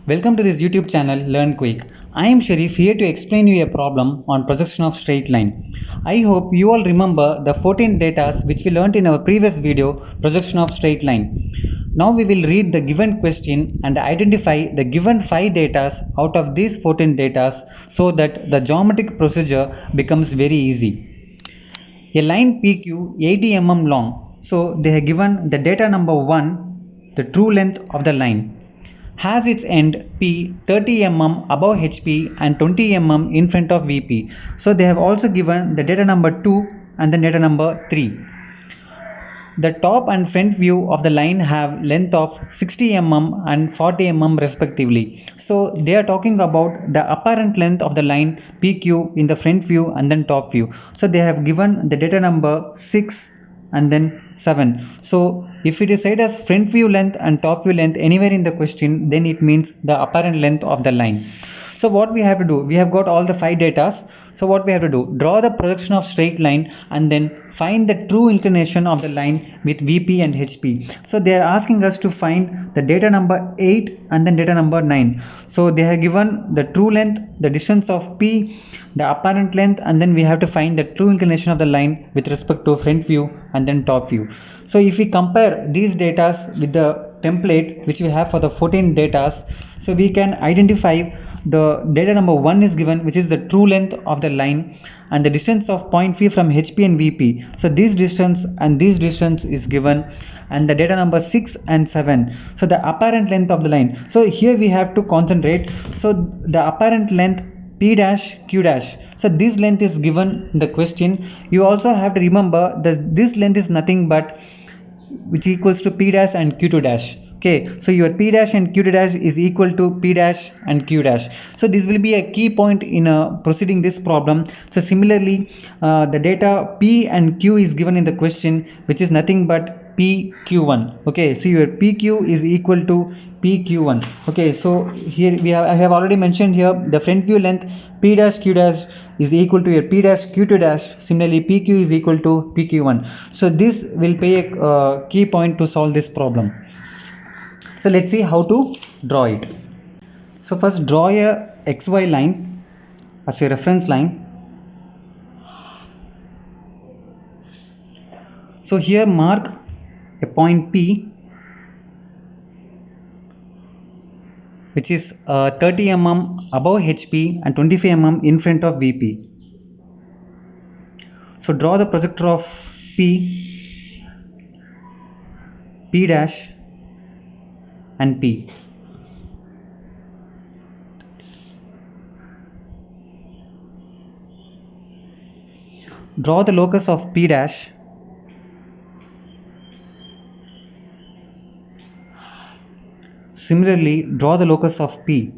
Welcome to this YouTube channel Learn Quick. I am Sharif here to explain you a problem on projection of straight line. I hope you all remember the 14 datas which we learnt in our previous video, projection of straight line. Now we will read the given question and identify the given 5 datas out of these 14 datas so that the geometric procedure becomes very easy. A line PQ 80 mm long. So they have given the data number 1, the true length of the line, has its end P 30 mm above HP and 20 mm in front of VP. So they have also given the data number 2 and the data number 3. The top and front view of the line have length of 60 mm and 40 mm respectively. So they are talking about the apparent length of the line PQ in the front view and then top view. So they have given the data number 6 and then 7. So if it is said as front view length and top view length anywhere in the question, then it means the apparent length of the line. So what we have to do, we have got all the 5 datas. So what we have to do, draw the projection of straight line and then find the true inclination of the line with VP and HP. So they are asking us to find the data number 8 and then data number 9. So they have given the true length, the distance of P, the apparent length, and then we have to find the true inclination of the line with respect to front view and then top view. So if we compare these datas with the template which we have for the 14 datas, so we can identify the data number 1 is given, which is the true length of the line and the distance of point P from HP and VP. So this distance and this distance is given, and the data number 6 and 7. So the apparent length of the line. So here we have to concentrate. So the apparent length P dash Q dash. So this length is given in the question. You also have to remember that this length is nothing but which equals to P dash and Q2 dash. Okay, so your P dash and Q2 dash is equal to P dash and Q dash. So this will be a key point in proceeding this problem. So similarly, the data P and Q is given in the question, which is nothing but PQ1. Okay, so your PQ is equal to PQ1. Okay, so here I have already mentioned here the front view length P dash Q dash is equal to your P dash Q2 dash. Similarly, PQ is equal to PQ1. So this will play a key point to solve this problem. So let's see how to draw it. So first draw a XY line as a reference line. So here mark a point P which is 30 mm above HP and 25 mm in front of VP. So draw the projector of P, P dash and P. Draw the locus of P dash. Similarly, draw the locus of P.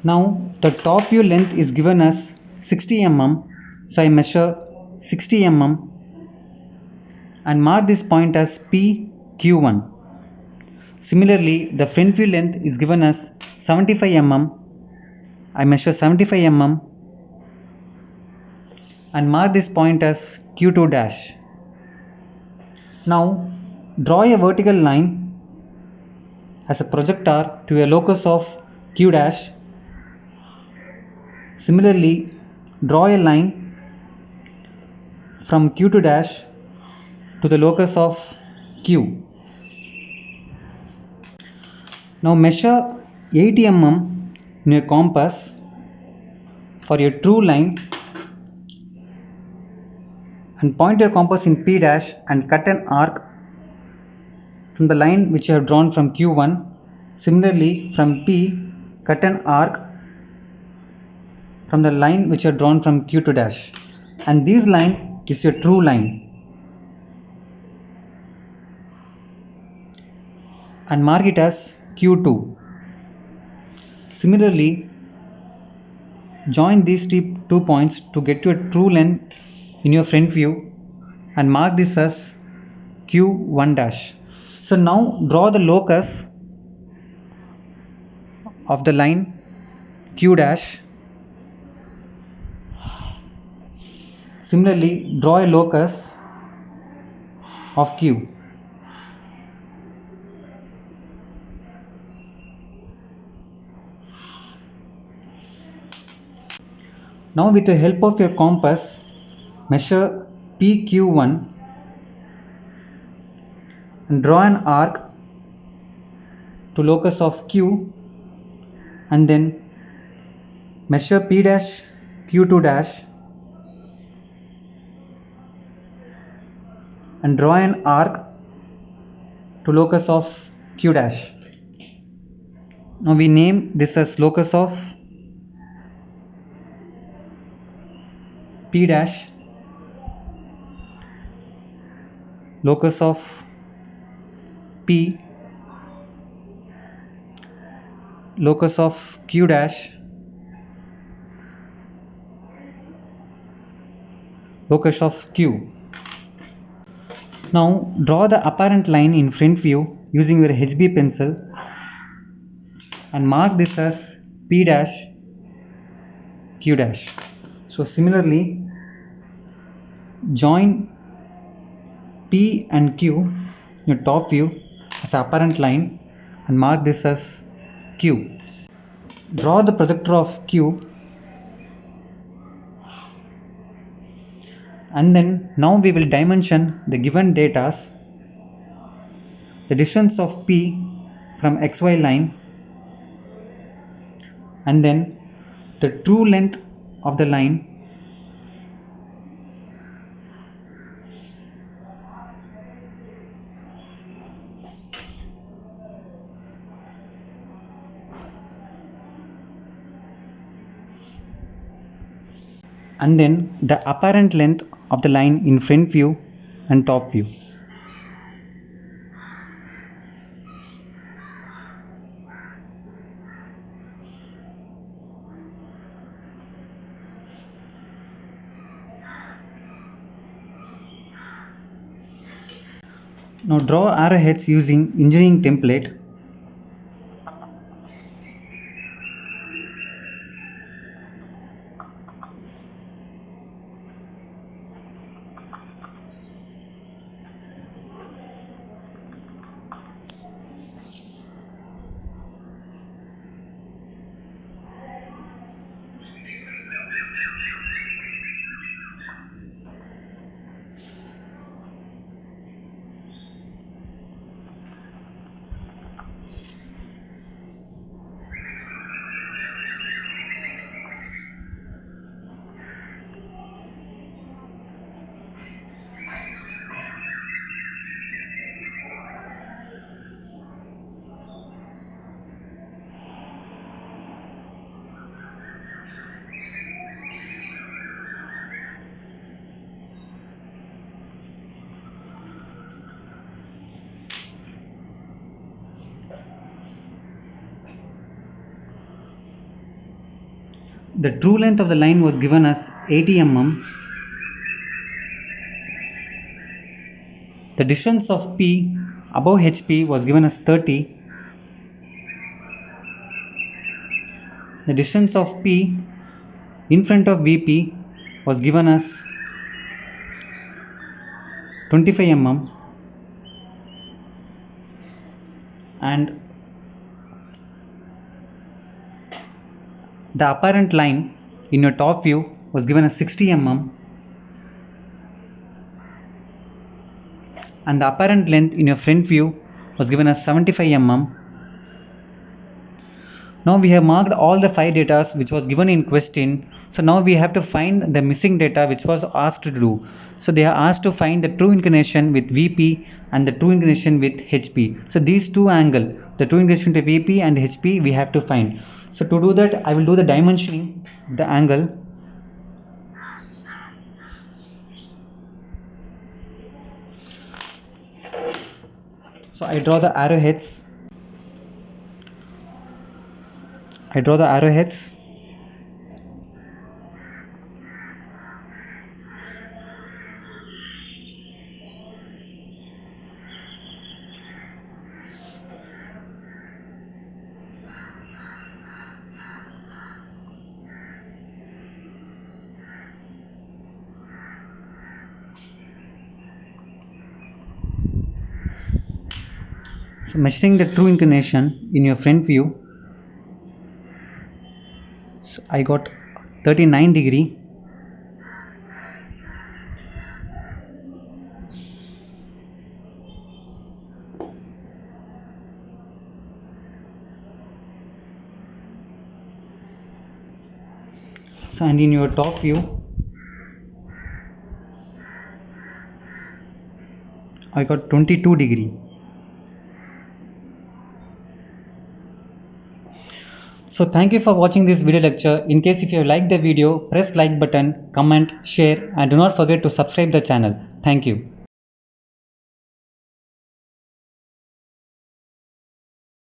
Now the top view length is given as 60 mm. So I measure 60 mm and mark this point as PQ1. Similarly, the front view length is given as 75 mm. I measure 75 mm and mark this point as Q2 dash. Now draw a vertical line as a projector to a locus of Q dash. Similarly, draw a line from Q2 dash to the locus of Q. Now measure 80 mm in your compass for your true line and point your compass in P dash and cut an arc from the line which you have drawn from Q1. Similarly, from P, cut an arc from the line which you have drawn from Q2 dash, and this line is your true line, and mark it as Q2. Similarly, join these two points to get your true length in your front view and mark this as Q1 dash. So now draw the locus of the line Q dash. Similarly, draw a locus of Q. Now with the help of your compass, measure PQ1 and draw an arc to locus of Q, and then measure P dash Q2 dash and draw an arc to locus of Q dash. Now we name this as locus of P dash, locus of P, locus of Q dash, locus of Q. Now draw the apparent line in front view using your HB pencil and mark this as P dash Q dash. So similarly, join P and Q in your top view as apparent line and mark this as Q. Draw the projector of Q, and then now we will dimension the given datas, the distance of P from XY line, and then the true length of the line, and then the apparent length of the line in front view and top view. Now draw arrowheads using engineering template. The true length of the line was given as 80 mm. The distance of P above HP was given as 30. The distance of P in front of VP was given as 25 mm, and the apparent line in your top view was given as 60 mm, and the apparent length in your front view was given as 75 mm. Now we have marked all the 5 data which was given in question. So now we have to find the missing data which was asked to do. So they are asked to find the true inclination with VP and the true inclination with HP. So these two angles, the true inclination to VP and HP, we have to find. So to do that, I will do the dimensioning the angle. So I draw the arrowheads. So measuring the true inclination in your front view, so I got 39 degree. So and in your top view, I got 22 degree. So thank you for watching this video lecture. In case if you like the video, press like button, comment, share and do not forget to subscribe the channel. Thank you.